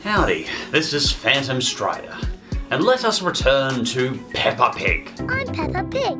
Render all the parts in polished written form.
Howdy, this is PhantomStrider, and let us return to Peppa Pig. I'm Peppa Pig.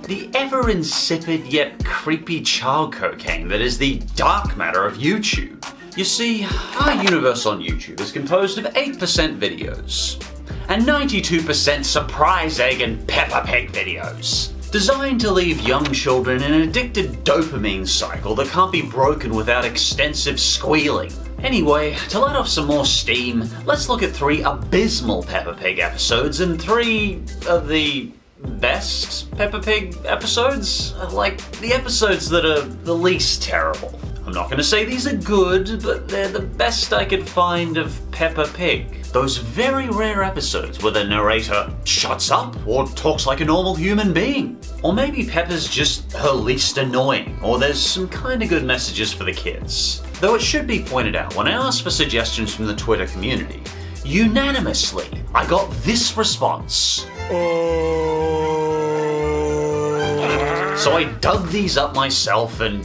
The ever-insipid yet creepy child cocaine that is the dark matter of YouTube. You see, our universe on YouTube is composed of 8% videos, and 92% surprise egg and Peppa Pig videos. Designed to leave young children in an addicted dopamine cycle that can't be broken without extensive squealing. Anyway, to let off some more steam, let's look at 3 abysmal Peppa Pig episodes and 3 of the best Peppa Pig episodes? Like, the episodes that are the least terrible. I'm not going to say these are good, but they're the best I could find of Peppa Pig. Those very rare episodes where the narrator shuts up or talks like a normal human being. Or maybe Peppa's just her least annoying, or there's some kind of good messages for the kids. Though it should be pointed out, when I asked for suggestions from the Twitter community, unanimously, I got this response. So I dug these up myself and,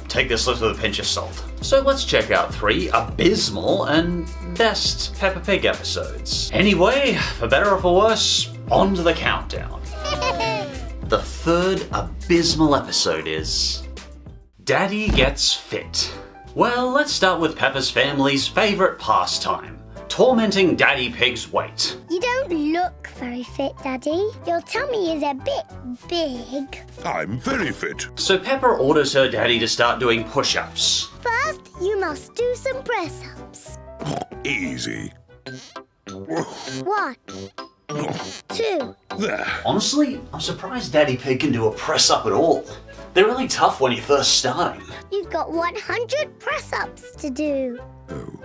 take this list with a pinch of salt. So let's check out 3 abysmal and best Peppa Pig episodes. Anyway, for better or for worse, on to the countdown. The 3rd abysmal episode is Daddy Gets Fit. Well, let's start with Peppa's family's favourite pastime, tormenting Daddy Pig's weight. You don't look very fit, Daddy. Your tummy is a bit big. I'm very fit. So Peppa orders her daddy to start doing push-ups. First, you must do some press-ups. Easy. 1, 2. There. Honestly, I'm surprised Daddy Pig can do a press-up at all. They're really tough when you're first starting. You've got 100 press-ups to do. Oh.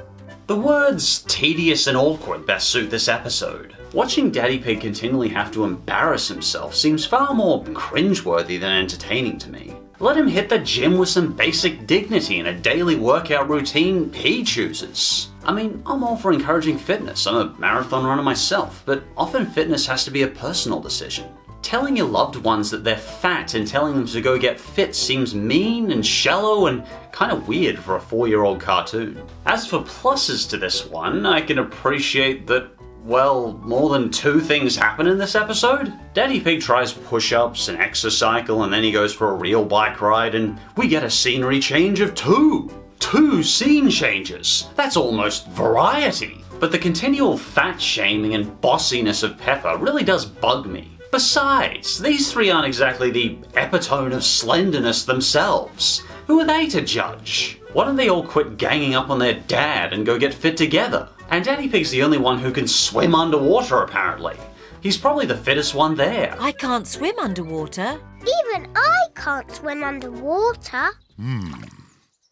The words tedious and awkward best suit this episode. Watching Daddy Pig continually have to embarrass himself seems far more cringeworthy than entertaining to me. Let him hit the gym with some basic dignity and a daily workout routine he chooses. I mean, I'm all for encouraging fitness. I'm a marathon runner myself, but often fitness has to be a personal decision. Telling your loved ones that they're fat and telling them to go get fit seems mean and shallow and kind of weird for a 4-year-old cartoon. As for pluses to this one, I can appreciate that, well, more than 2 things happen in this episode. Daddy Pig tries push-ups and exercycle and then he goes for a real bike ride and we get a scenery change of 2. 2 scene changes. That's almost variety. But the continual fat shaming and bossiness of Peppa really does bug me. Besides, these 3 aren't exactly the epitome of slenderness themselves. Who are they to judge? Why don't they all quit ganging up on their dad and go get fit together? And Daddy Pig's the only one who can swim underwater, apparently. He's probably the fittest one there. I can't swim underwater. Even I can't swim underwater.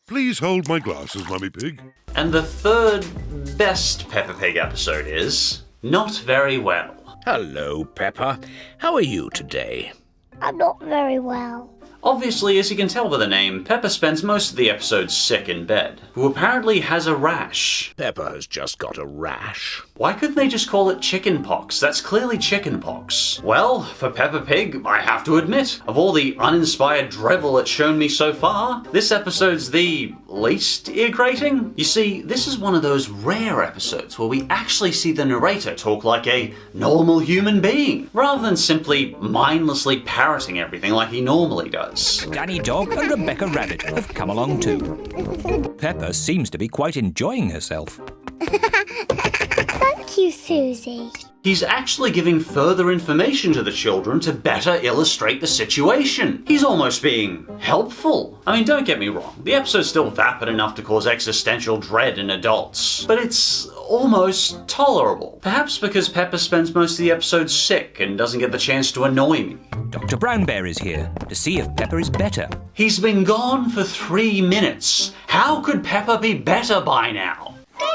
Please hold my glasses, Mummy Pig. And the 3rd best Peppa Pig episode is Not Very Well. Hello, Peppa. How are you today? I'm not very well. Obviously, as you can tell by the name, Peppa spends most of the episode sick in bed, who apparently has a rash. Peppa has just got a rash. Why couldn't they just call it chicken pox? That's clearly chicken pox. Well, for Peppa Pig, I have to admit, of all the uninspired drivel it's shown me so far, this episode's the least ear-grating. You see, this is one of those rare episodes where we actually see the narrator talk like a normal human being, rather than simply mindlessly parroting everything like he normally does. Danny Dog and Rebecca Rabbit have come along too. Peppa seems to be quite enjoying herself. Thank you, Susie. He's actually giving further information to the children to better illustrate the situation. He's almost being helpful. I mean, don't get me wrong, the episode's still vapid enough to cause existential dread in adults, but it's almost tolerable. Perhaps because Peppa spends most of the episode sick and doesn't get the chance to annoy me. Dr. Brown Bear is here to see if Peppa is better. He's been gone for 3 minutes. How could Peppa be better by now? Me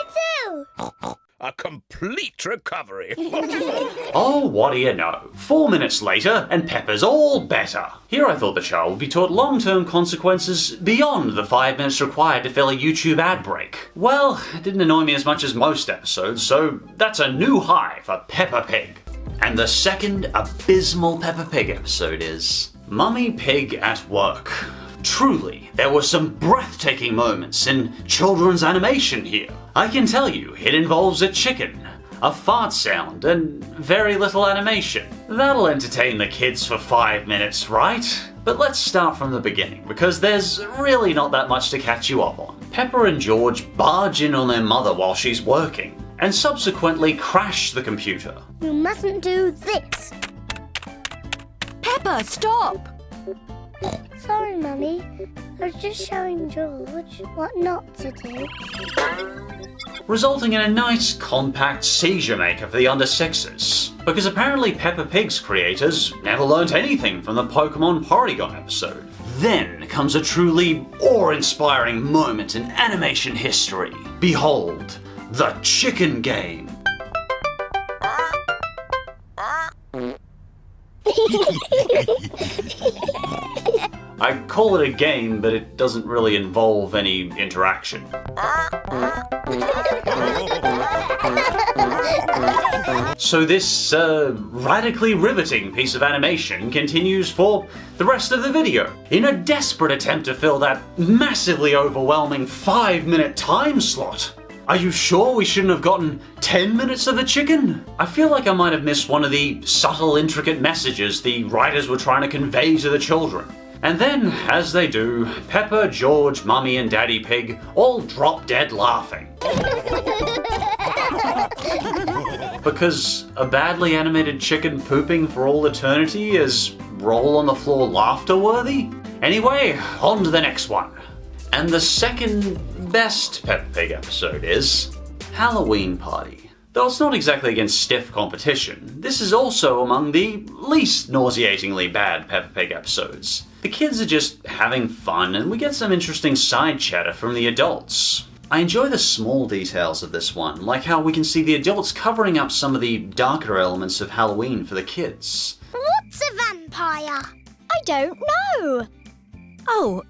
too. A complete recovery. Oh, what do you know? 4 minutes later, and Peppa's all better. Here I thought the child would be taught long-term consequences beyond the 5 minutes required to fill a YouTube ad break. Well, it didn't annoy me as much as most episodes, so that's a new high for Peppa Pig. And the 2nd abysmal Peppa Pig episode is Mummy Pig at Work. Truly, there were some breathtaking moments in children's animation here. I can tell you, it involves a chicken, a fart sound, and very little animation. That'll entertain the kids for 5 minutes, right? But let's start from the beginning, because there's really not that much to catch you up on. Peppa and George barge in on their mother while she's working, and subsequently crash the computer. You mustn't do this. Peppa, stop! Sorry, Mummy. I was just showing George what not to do. Resulting in a nice, compact seizure maker for the under sixes. Because apparently Peppa Pig's creators never learnt anything from the Pokemon Porygon episode. Then comes a truly awe-inspiring moment in animation history. Behold, the chicken game. I call it a game, but it doesn't really involve any interaction. So this radically riveting piece of animation continues for the rest of the video, in a desperate attempt to fill that massively overwhelming 5-minute time slot. Are you sure we shouldn't have gotten 10 minutes of the chicken? I feel like I might have missed one of the subtle, intricate messages the writers were trying to convey to the children. And then, as they do, Peppa, George, Mummy and Daddy Pig all drop dead laughing. Because a badly animated chicken pooping for all eternity is roll on the floor laughter worthy? Anyway, on to the next one. And the second best Peppa Pig episode is Halloween Party. Though it's not exactly against stiff competition, this is also among the least nauseatingly bad Peppa Pig episodes. The kids are just having fun and we get some interesting side chatter from the adults. I enjoy the small details of this one, like how we can see the adults covering up some of the darker elements of Halloween for the kids. What's a vampire? I don't know. Oh,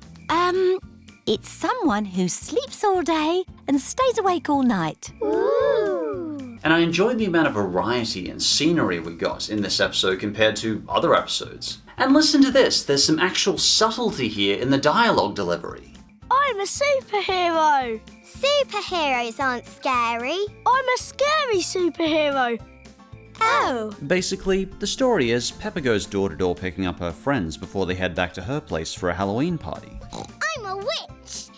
it's someone who sleeps all day and stays awake all night. Ooh. And I enjoyed the amount of variety and scenery we got in this episode compared to other episodes. And listen to this, there's some actual subtlety here in the dialogue delivery. I'm a superhero. Superheroes aren't scary. I'm a scary superhero. Oh. Basically, the story is Peppa goes door to door picking up her friends before they head back to her place for a Halloween party. I'm a witch.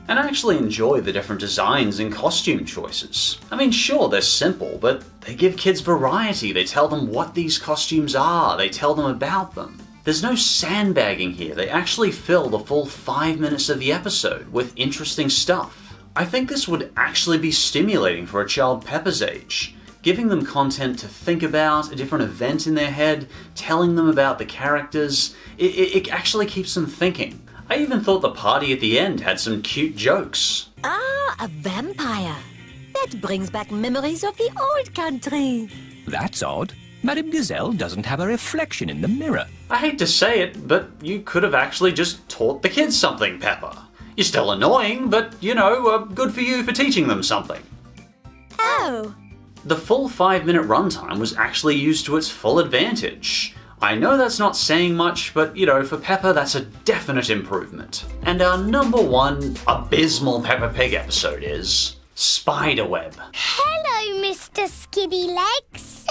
And I actually enjoy the different designs and costume choices. I mean, sure, they're simple, but they give kids variety. They tell them what these costumes are. They tell them about them. There's no sandbagging here. They actually fill the full 5 minutes of the episode with interesting stuff. I think this would actually be stimulating for a child Peppa's age. Giving them content to think about, a different event in their head, telling them about the characters. It actually keeps them thinking. I even thought the party at the end had some cute jokes. Ah, a vampire. That brings back memories of the old country. That's odd. Madame Gazelle doesn't have a reflection in the mirror. I hate to say it, but you could have actually just taught the kids something, Peppa. You're still annoying, but, you know, good for you for teaching them something. Oh. The full 5-minute runtime was actually used to its full advantage. I know that's not saying much, but, you know, for Peppa, that's a definite improvement. And our number one Abysmal Peppa Pig episode is Spiderweb. Hello, Mr. Skiddy Legs.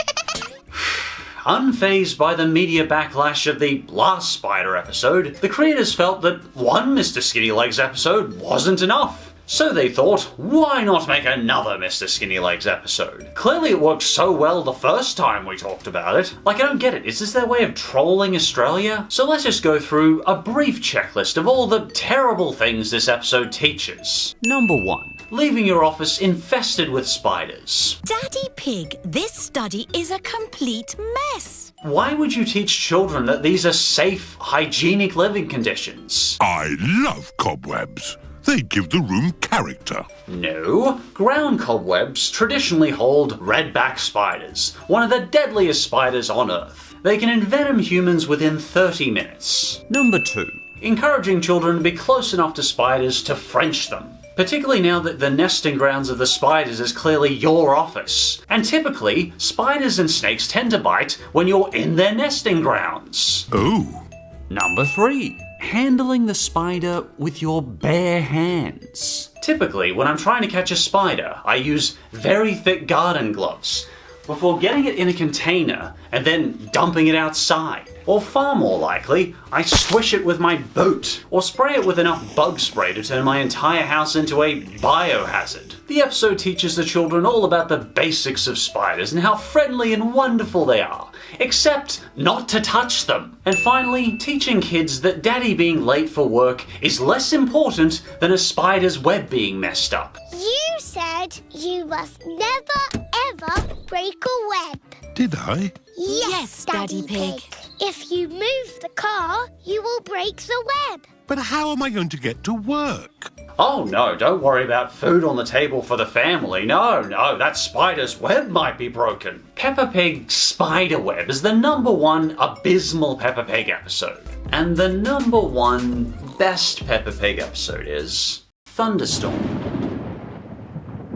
Unfazed by the media backlash of the last Spider episode, the creators felt that one Mr. Skinny Legs episode wasn't enough. So they thought, why not make another Mr. Skinny Legs episode? Clearly it worked so well the first time we talked about it. Like, I don't get it, is this their way of trolling Australia? So let's just go through a brief checklist of all the terrible things this episode teaches. Number 1. Leaving your office infested with spiders. Daddy Pig, this study is a complete mess. Why would you teach children that these are safe, hygienic living conditions? I love cobwebs. They give the room character. No. Ground cobwebs traditionally hold redback spiders, one of the deadliest spiders on Earth. They can envenom humans within 30 minutes. Number 2. Encouraging children to be close enough to spiders to French them. Particularly now that the nesting grounds of the spiders is clearly your office. And typically, spiders and snakes tend to bite when you're in their nesting grounds. Oh. Number 3. handling the spider with your bare hands. Typically, when I'm trying to catch a spider, I use very thick garden gloves before getting it in a container and then dumping it outside. Or far more likely, I squish it with my boot, or spray it with enough bug spray to turn my entire house into a biohazard. The episode teaches the children all about the basics of spiders and how friendly and wonderful they are, except not to touch them. And finally, teaching kids that Daddy being late for work is less important than a spider's web being messed up. You said you must never ever break a web. Did I? Yes, Daddy Pig. If you move the car, you will break the web. But how am I going to get to work? Oh no, don't worry about food on the table for the family. No, that spider's web might be broken. Peppa Pig's spider web is the #1 Abysmal Peppa Pig episode. And the #1 best Peppa Pig episode is Thunderstorm.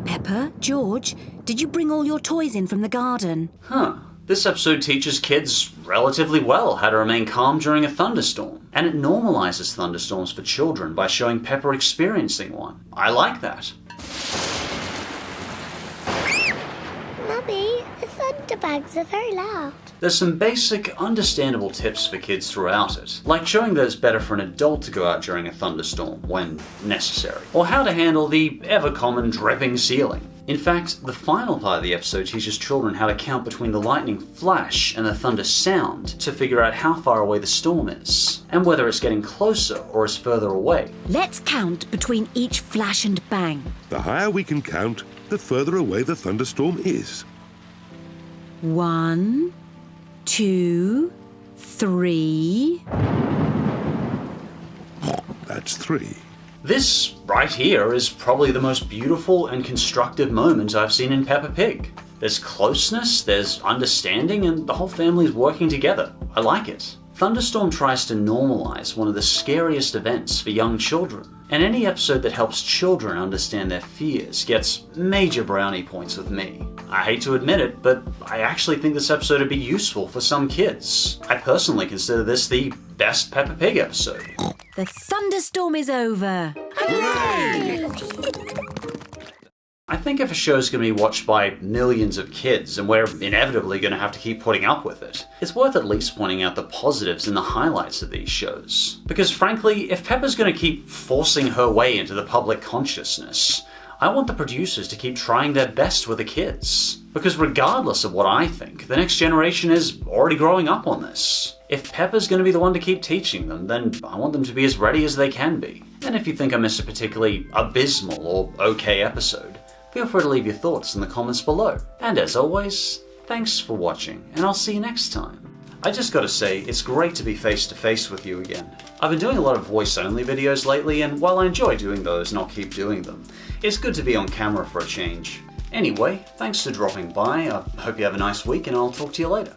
Peppa, George, did you bring all your toys in from the garden? This episode teaches kids relatively well how to remain calm during a thunderstorm, and it normalizes thunderstorms for children by showing Peppa experiencing one. I like that. Mummy, the thunderbugs are very loud. There's some basic, understandable tips for kids throughout it, like showing that it's better for an adult to go out during a thunderstorm when necessary, or how to handle the ever-common dripping ceiling. In fact, the final part of the episode teaches children how to count between the lightning flash and the thunder sound to figure out how far away the storm is, and whether it's getting closer or is further away. Let's count between each flash and bang. The higher we can count, the further away the thunderstorm is. 1, 2, 3. That's 3. This right here is probably the most beautiful and constructive moment I've seen in Peppa Pig. There's closeness, there's understanding, and the whole family's working together. I like it. Thunderstorm tries to normalize one of the scariest events for young children, and any episode that helps children understand their fears gets major brownie points with me. I hate to admit it, but I actually think this episode would be useful for some kids. I personally consider this the best Peppa Pig episode. The thunderstorm is over. Hooray! I think if a show's going to be watched by millions of kids, and we're inevitably going to have to keep putting up with it, it's worth at least pointing out the positives and the highlights of these shows. Because frankly, if Peppa's going to keep forcing her way into the public consciousness, I want the producers to keep trying their best with the kids. Because regardless of what I think, the next generation is already growing up on this. If Peppa's going to be the one to keep teaching them, then I want them to be as ready as they can be. And if you think I missed a particularly abysmal or okay episode, feel free to leave your thoughts in the comments below. And as always, thanks for watching, and I'll see you next time. I just gotta say, it's great to be face to face with you again. I've been doing a lot of voice-only videos lately, and while I enjoy doing those and I'll keep doing them, it's good to be on camera for a change. Anyway, thanks for dropping by, I hope you have a nice week, and I'll talk to you later.